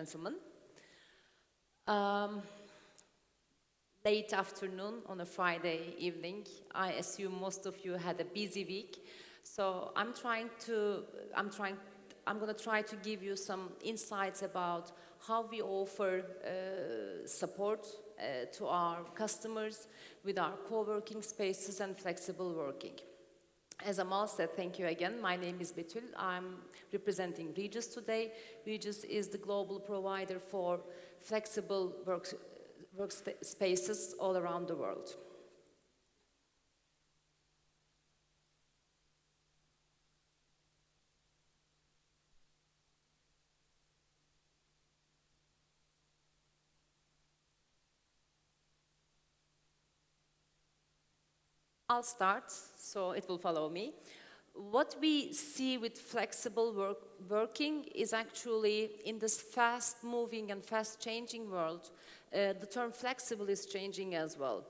gentlemen. Late afternoon on a Friday evening. I assume most of you had a busy week, so I'm going to try to give you some insights about how we offer support to our customers with our co-working spaces and flexible working. As Amal said, thank you again. My name is Betül. I'm representing Regus today. Regus is the global provider for flexible workspaces all around the world. I'll start, so it will follow me. What we see with flexible working is actually in this fast-moving and fast-changing world, the term flexible is changing as well.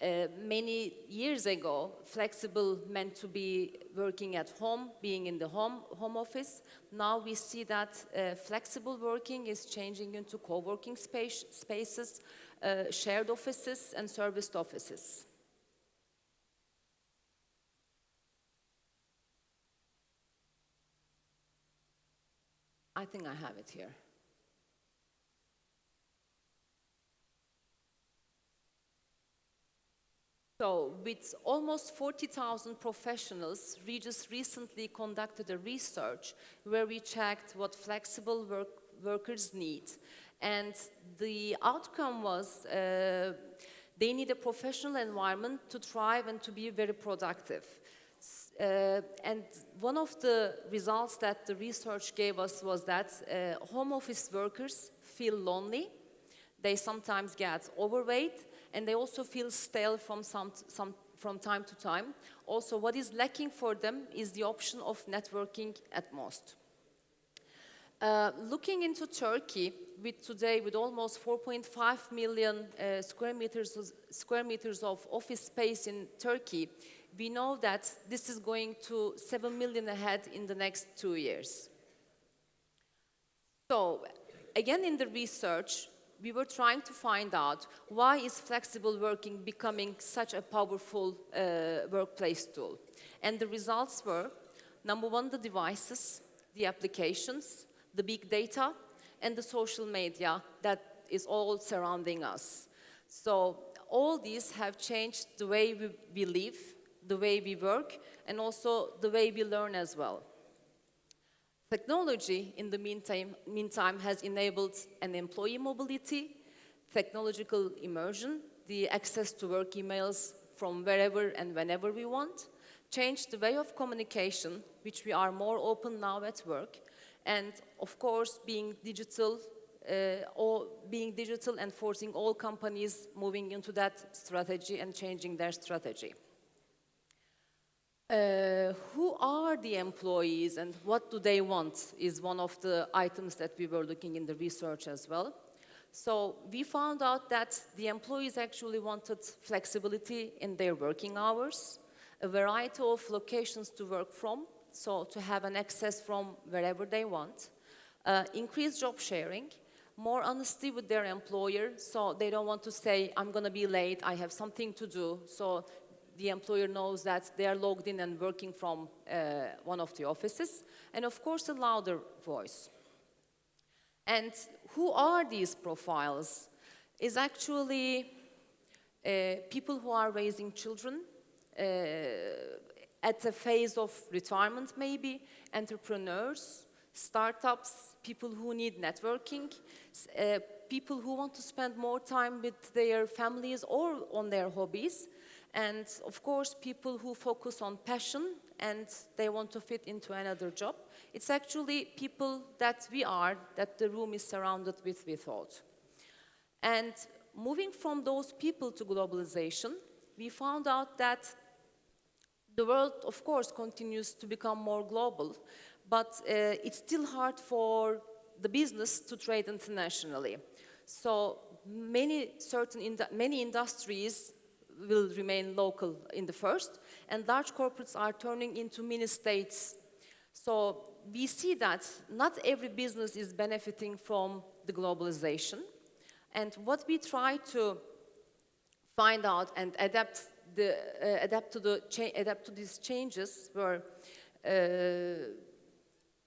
Many years ago, flexible meant to be working at home, being in the home office. Now we see that flexible working is changing into co-working spaces, shared offices, and serviced offices. I think I have it here. So, with almost 40,000 professionals, Regus recently conducted a research where we checked what flexible workers need. And the outcome was they need a professional environment to thrive and to be very productive. And one of the results that the research gave us was that home office workers feel lonely, they sometimes get overweight, and they also feel stale from time to time. Also, what is lacking for them is the option of networking at most. Looking into Turkey, with almost 4.5 million square meters of office space in Turkey, we know that this is going to 7 million ahead in the next 2 years. So, again in the research, we were trying to find out why is flexible working becoming such a powerful workplace tool. And the results were, number one, the devices, the applications, the big data, and the social media that is all surrounding us. So all these have changed the way we live, the way we work, and also the way we learn as well. Technology, in the meantime, has enabled an employee mobility, technological immersion, the access to work emails from wherever and whenever we want, changed the way of communication, which we are more open now at work, and of course, being digital and forcing all companies moving into that strategy and changing their strategy. Who are the employees and what do they want is one of the items that we were looking in the research as well. So we found out that the employees actually wanted flexibility in their working hours, a variety of locations to work from, so to have an access from wherever they want, increased job sharing, more honesty with their employer, so they don't want to say, I'm going to be late, I have something to do, so the employer knows that they are logged in and working from one of the offices, and of course a louder voice. And who are these profiles? Is actually people who are raising children at a phase of retirement maybe, entrepreneurs, startups, people who need networking, people who want to spend more time with their families or on their hobbies, and of course people who focus on passion and they want to fit into another job. It's actually people that the room is surrounded with, we thought. And moving from those people to globalization, we found out that the world, of course, continues to become more global, but it's still hard for the business to trade internationally. So many industries will remain local in the first, and large corporates are turning into mini states. So we see that not every business is benefiting from the globalization. And what we try to find out and adapt to these changes were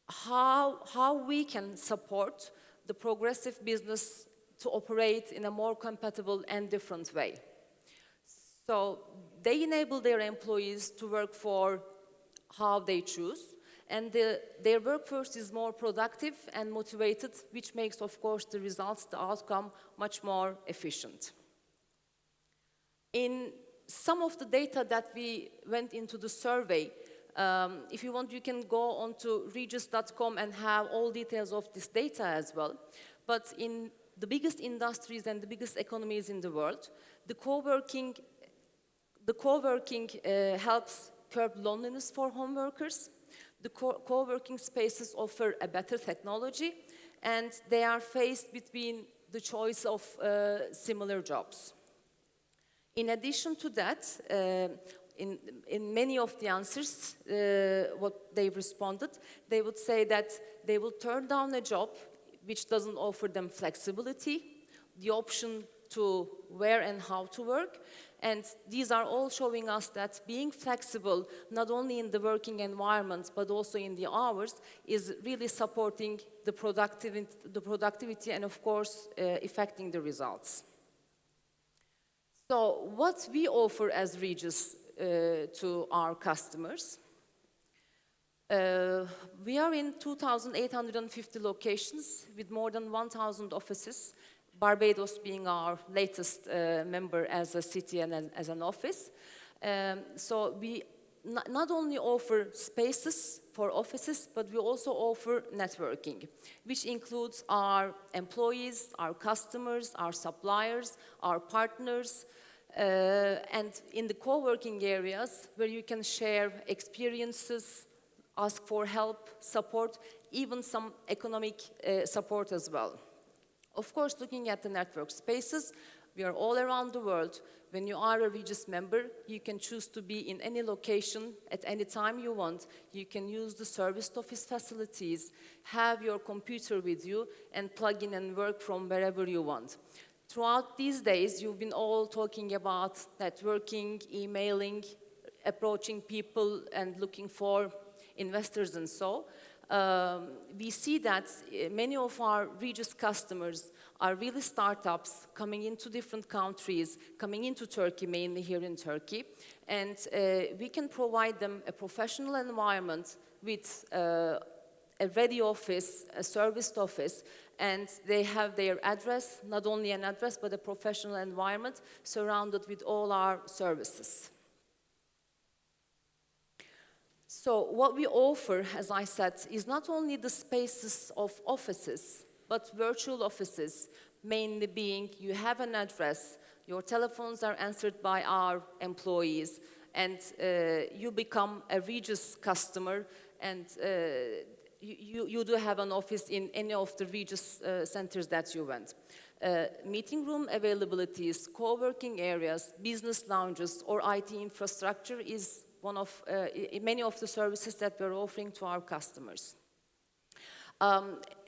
how we can support the progressive business to operate in a more compatible and different way. So they enable their employees to work for how they choose, and their workforce is more productive and motivated, which makes, of course, the results, the outcome, much more efficient. In some of the data that we went into the survey, if you want, you can go on to regus.com and have all details of this data as well. But in the biggest industries and the biggest economies in the world, the co-working helps curb loneliness for home workers. The co-working spaces offer a better technology, and they are faced between the choice of similar jobs. In addition to that, in many of the answers, what they responded, they would say that they will turn down a job which doesn't offer them flexibility, the option to where and how to work. And these are all showing us that being flexible, not only in the working environment, but also in the hours, is really supporting the productivity and, of course, affecting the results. So what we offer as Regus to our customers, we are in 2,850 locations with more than 1,000 offices, Barbados being our latest member as a city and as an office. So we not only offer spaces for offices, but we also offer networking, which includes our employees, our customers, our suppliers, our partners, and in the co-working areas where you can share experiences, ask for help, support, even some economic support as well. Of course, looking at the network spaces, we are all around the world. When you are a Regus member, you can choose to be in any location at any time you want. You can use the serviced office facilities, have your computer with you, and plug in and work from wherever you want. Throughout these days, you've been all talking about networking, emailing, approaching people, and looking for investors and so. We see that many of our Regus customers are really startups coming into different countries, coming into Turkey, mainly here in Turkey, and we can provide them a professional environment with a ready office, a serviced office, and they have their address, not only an address, but a professional environment surrounded with all our services. So what we offer, as I said, is not only the spaces of offices, but virtual offices, mainly being you have an address, your telephones are answered by our employees, and you become a Regus customer, and you do have an office in any of the Regus centers that you went. Meeting room availabilities, co-working areas, business lounges, or IT infrastructure is one of many of the services that we're offering to our customers.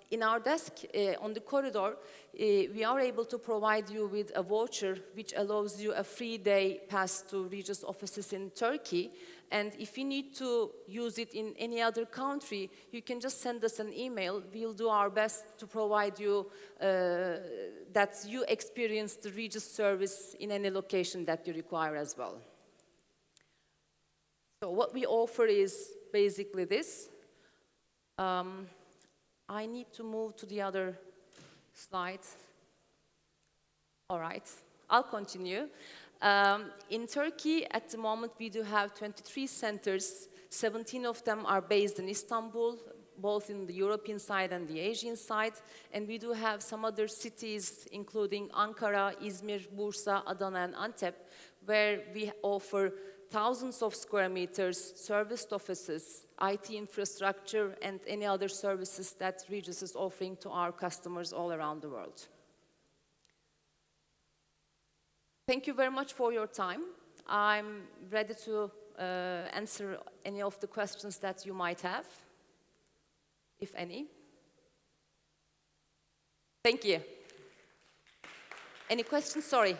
In our desk, on the corridor, we are able to provide you with a voucher which allows you a free day pass to Regus offices in Turkey. And if you need to use it in any other country, you can just send us an email. We'll do our best to provide you that you experience the Regus service in any location that you require as well. So what we offer is basically this. I need to move to the other slide. All right, I'll continue. In Turkey, at the moment, we do have 23 centers. 17 of them are based in Istanbul, both in the European side and the Asian side. And we do have some other cities, including Ankara, Izmir, Bursa, Adana, and Antep, where we offer thousands of square meters, serviced offices, IT infrastructure, and any other services that Regus is offering to our customers all around the world. Thank you very much for your time. I'm ready to answer any of the questions that you might have. if any? Thank you. Any questions? Sorry.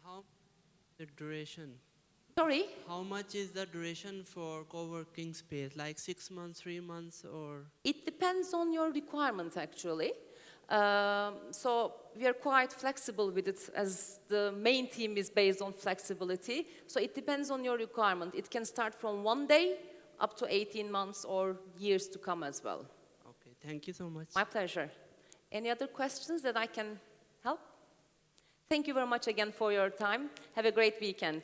How the duration? Sorry? How much is the duration for co-working space? Like 6 months, 3 months, or? It depends on your requirement, actually. So we are quite flexible with it, as the main team is based on flexibility. So it depends on your requirement. It can start from 1 day up to 18 months or years to come as well. Okay, thank you so much. My pleasure. Any other questions that I can help? Thank you very much again for your time. Have a great weekend.